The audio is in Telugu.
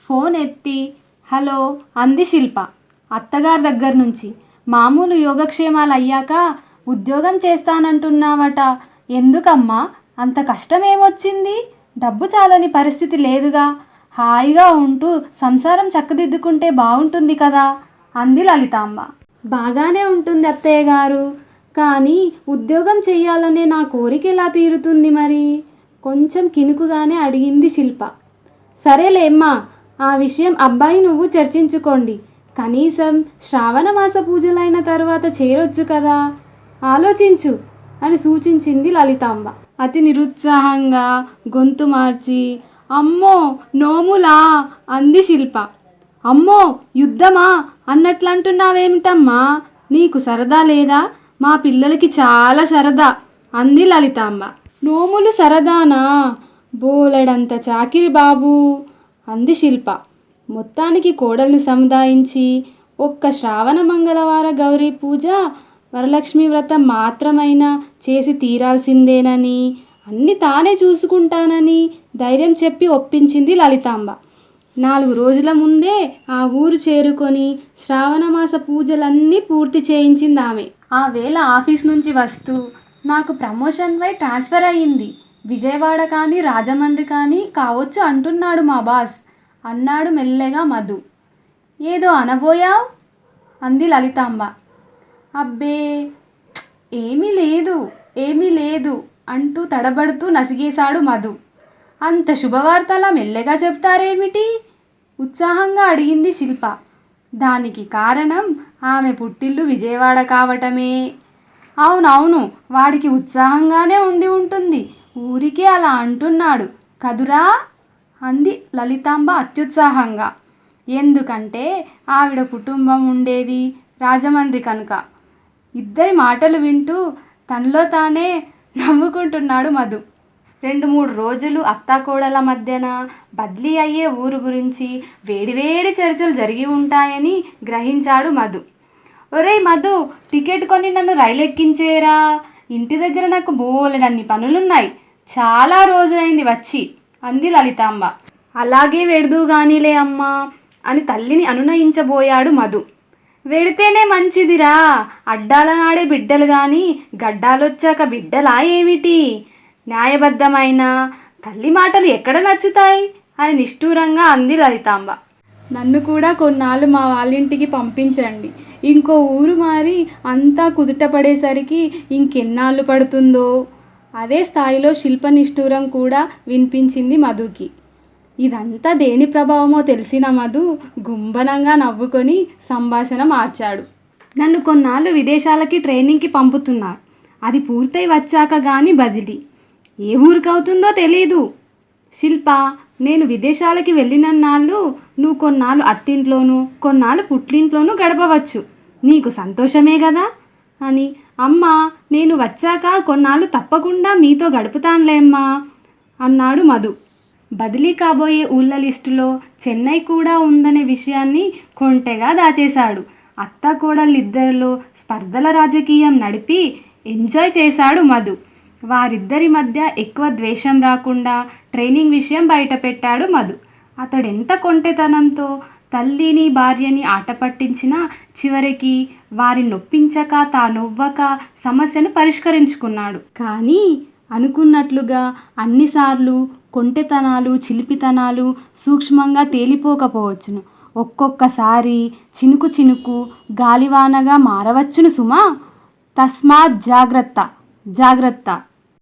ఫోన్ ఎత్తి హలో అంది శిల్ప. అత్తగారి దగ్గర నుంచి మామూలు యోగక్షేమాలు అయ్యాక ఉద్యోగం చేస్తానంటున్నావట. ఎందుకమ్మా అంత కష్టం ఏమొచ్చింది? డబ్బు చాలని పరిస్థితి లేదుగా. హాయిగా ఉంటూ సంసారం చక్కదిద్దుకుంటే బాగుంటుంది కదా అంది లలితాంబ. బాగానే ఉంటుంది అత్తయ్య గారు, కానీ ఉద్యోగం చెయ్యాలనే నా కోరిక ఎలా తీరుతుంది మరి? కొంచెం కినుకుగానే అడిగింది శిల్ప. సరేలేమ్మా, ఆ విషయం అబ్బాయి నువ్వు చర్చించుకోండి. కనీసం శ్రావణ మాస పూజలైన తర్వాత చేరొచ్చు కదా, ఆలోచించు అని సూచించింది లలితాంబ. అతి నిరుత్సాహంగా గొంతు మార్చి అమ్మో నోములా అంది శిల్ప. అమ్మో యుద్ధమా అన్నట్లంటున్నావేమిటమ్మా? నీకు సరదా లేదా? మా పిల్లలకి చాలా సరదా అంది లలితాంబ. నోములు సరదానా? బోలెడంత చాకిరి బాబు అంది శిల్ప. మొత్తానికి కోడల్ని సముదాయించి ఒక్క శ్రావణ మంగళవార గౌరీ పూజ, వరలక్ష్మి వ్రతం మాత్రమైనా చేసి తీరాల్సిందేనని, అన్నీ తానే చూసుకుంటానని ధైర్యం చెప్పి ఒప్పించింది లలితాంబ. 4 రోజుల ముందే ఆ ఊరు చేరుకొని శ్రావణమాస పూజలన్నీ పూర్తి చేయించింది ఆమె. ఆ వేళ ఆఫీస్ నుంచి వస్తూ నాకు ప్రమోషన్ పై ట్రాన్స్ఫర్ అయ్యింది, విజయవాడ కానీ రాజమండ్రి కానీ కావచ్చు అంటున్నాడు మా బాస్ అన్నాడు మెల్లగా మధు. ఏదో అనబోయావ్ అంది లలితాంబ. అబ్బే ఏమీ లేదు అంటూ తడబడుతూ నసిగేశాడు మధు. అంత శుభవార్తలా మెల్లగా చెప్తారేమిటి? ఉత్సాహంగా అడిగింది శిల్ప. దానికి కారణం ఆమె పుట్టిల్లు విజయవాడ కావటమే. అవునవును, వాడికి ఉత్సాహంగానే ఉండి ఉంటుంది, ఊరికే అలా అంటున్నాడు కదురా అంది లలితాంబ అత్యుత్సాహంగా. ఎందుకంటే ఆవిడ కుటుంబం ఉండేది రాజమండ్రి కనుక. ఇద్దరి మాటలు వింటూ తనలో తానే నవ్వుకుంటున్నాడు మధు. 2-3 రోజులు అత్తాకోడల మధ్యన బదిలీ అయ్యే ఊరు గురించి వేడివేడి చర్చలు జరిగి ఉంటాయని గ్రహించాడు మధు. ఒరేయ్ మధు, టికెట్ కొని నన్ను రైలు ఎక్కించేరా, ఇంటి దగ్గర నాకు బోలెడన్ని పనులున్నాయి, చాలా రోజులైంది వచ్చి అంది లలితాంబ. అలాగే వెడుదుగానిలే అమ్మా అని తల్లిని అనునయించబోయాడు మధు. వెడితేనే మంచిదిరా, అడ్డాల నాడే బిడ్డలు గాని గడ్డాలొచ్చాక బిడ్డలా ఏమిటి? న్యాయబద్ధమైన తల్లి మాటలు ఎక్కడ నచ్చుతాయి అని నిష్ఠూరంగా అంది లలితాంబ. నన్ను కూడా కొన్నాళ్ళు మా వాళ్ళింటికి పంపించండి. ఇంకో ఊరు మారి అంతా కుదుటపడేసరికి ఇంకెన్నాళ్ళు పడుతుందో. అదే స్థాయిలో శిల్ప నిష్ఠూరం కూడా వినిపించింది మధుకి. ఇదంతా దేని ప్రభావమో తెలిసిన మధు గుంభనంగా నవ్వుకొని సంభాషణ మార్చాడు. నన్ను కొన్నాళ్ళు విదేశాలకి ట్రైనింగ్కి పంపుతున్నారు, అది పూర్తయి వచ్చాక కానీ బదిలీ. ఏ ఊరికవుతుందో తెలీదు. శిల్ప, నేను విదేశాలకి వెళ్ళినన్నాళ్ళు నువ్వు కొన్నాళ్ళు అత్తింట్లోనూ కొన్నాళ్ళు పుట్టింట్లోనూ గడపవచ్చు, నీకు సంతోషమే కదా అని. అమ్మా, నేను వచ్చాక కొన్నాళ్ళు తప్పకుండా మీతో గడుపుతానులేమ్మా అన్నాడు మధు. బదిలీ కాబోయే ఊళ్ళ లిస్టులో చెన్నై కూడా ఉందనే విషయాన్ని కొంటెగా దాచేశాడు. అత్త కోడళ్ళిద్దరిలో స్పర్ధల రాజకీయం నడిపి ఎంజాయ్ చేశాడు మధు. వారిద్దరి మధ్య ఎక్కువ ద్వేషం రాకుండా ట్రైనింగ్ విషయం బయట పెట్టాడు మధు. అతడెంత కొంటెతనంతో తల్లిని భార్యని ఆట పట్టించినా చివరికి వారిని నొప్పించక తానొవ్వక సమస్యను పరిష్కరించుకున్నాడు. కానీ అనుకున్నట్లుగా అన్నిసార్లు కొంటెతనాలు చిలిపితనాలు సూక్ష్మంగా తేలిపోకపోవచ్చును. ఒక్కొక్కసారి చినుకు చినుకు గాలివానగా మారవచ్చును సుమా. తస్మాత్ జాగ్రత్త.